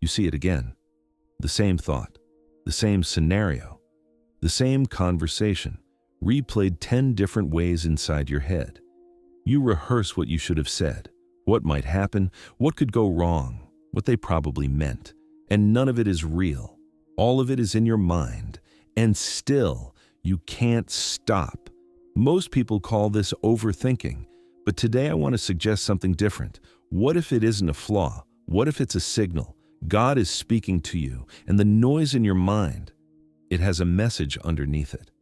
You see it again. The same thought, the same scenario, the same conversation, replayed 10 different ways inside your head. You rehearse what you should have said, what might happen, what could go wrong, what they probably meant, and none of it is real. All of it is in your mind, and still, you can't stop. Most people call this overthinking, but today I want to suggest something different. What if it isn't a flaw? What if it's a signal? God is speaking to you, and the noise in your mind, it has a message underneath it.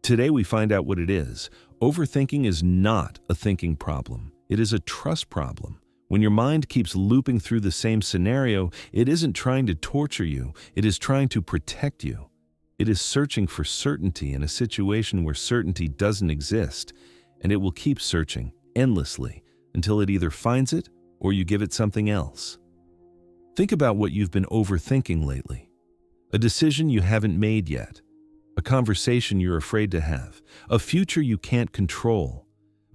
Today we find out what it is. Overthinking is not a thinking problem. It is a trust problem. When your mind keeps looping through the same scenario, it isn't trying to torture you. It is trying to protect you. It is searching for certainty in a situation where certainty doesn't exist, and it will keep searching endlessly until it either finds it or you give it something else. Think about what you've been overthinking lately. A decision you haven't made yet. A conversation you're afraid to have. A future you can't control.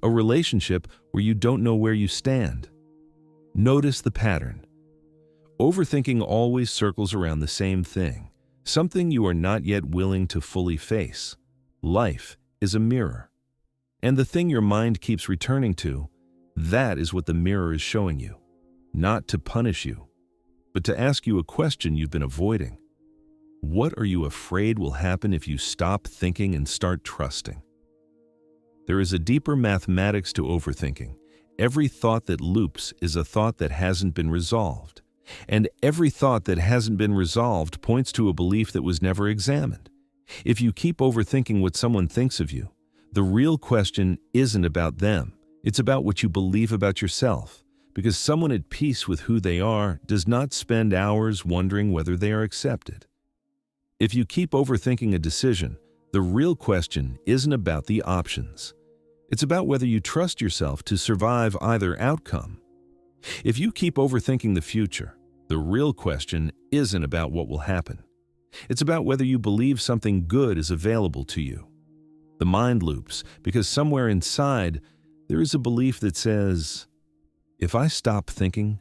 A relationship where you don't know where you stand. Notice the pattern. Overthinking always circles around the same thing, something you are not yet willing to fully face. Life is a mirror. And the thing your mind keeps returning to, that is what the mirror is showing you. Not to punish you, but to ask you a question you've been avoiding. What are you afraid will happen if you stop thinking and start trusting? There is a deeper mathematics to overthinking. Every thought that loops is a thought that hasn't been resolved. And every thought that hasn't been resolved points to a belief that was never examined. If you keep overthinking what someone thinks of you, the real question isn't about them. It's about what you believe about yourself. Because someone at peace with who they are does not spend hours wondering whether they are accepted. If you keep overthinking a decision, the real question isn't about the options. It's about whether you trust yourself to survive either outcome. If you keep overthinking the future, the real question isn't about what will happen. It's about whether you believe something good is available to you. The mind loops because somewhere inside there is a belief that says, if I stop thinking,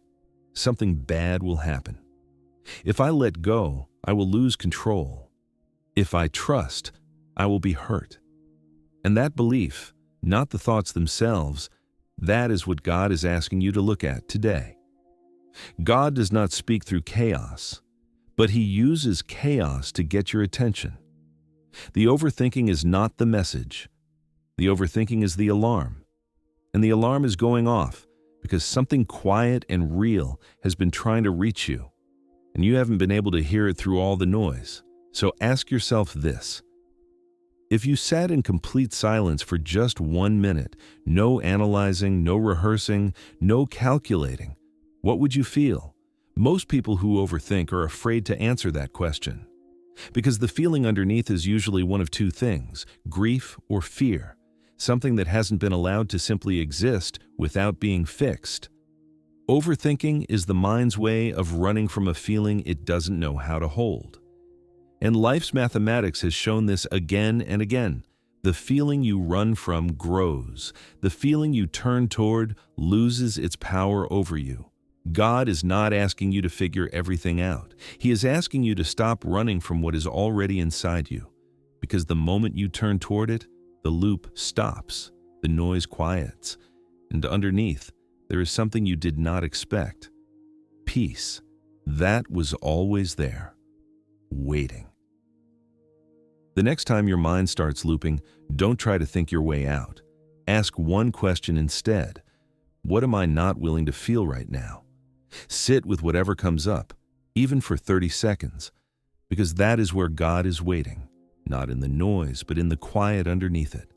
something bad will happen. If I let go, I will lose control. If I trust, I will be hurt. And that belief, not the thoughts themselves, that is what God is asking you to look at today. God does not speak through chaos, but He uses chaos to get your attention. The overthinking is not the message. The overthinking is the alarm. And the alarm is going off because something quiet and real has been trying to reach you, and you haven't been able to hear it through all the noise. So ask yourself this. If you sat in complete silence for just 1 minute, no analyzing, no rehearsing, no calculating, what would you feel? Most people who overthink are afraid to answer that question, because the feeling underneath is usually one of two things, grief or fear. Something that hasn't been allowed to simply exist without being fixed. Overthinking is the mind's way of running from a feeling it doesn't know how to hold. And life's mathematics has shown this again and again. The feeling you run from grows. The feeling you turn toward loses its power over you. God is not asking you to figure everything out. He is asking you to stop running from what is already inside you. Because the moment you turn toward it, the loop stops, the noise quiets, and underneath, there is something you did not expect. Peace. That was always there, waiting. The next time your mind starts looping, don't try to think your way out. Ask one question instead. What am I not willing to feel right now? Sit with whatever comes up, even for 30 seconds, because that is where God is waiting. Not in the noise, but in the quiet underneath it.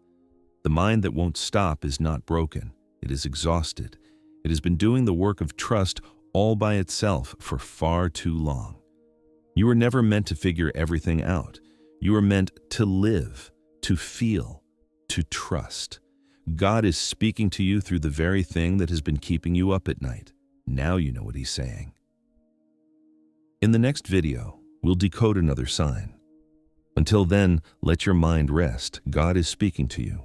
The mind that won't stop is not broken. It is exhausted. It has been doing the work of trust all by itself for far too long. You were never meant to figure everything out. You were meant to live, to feel, to trust. God is speaking to you through the very thing that has been keeping you up at night. Now you know what He's saying. In the next video, we'll decode another sign. Until then, let your mind rest. God is speaking to you.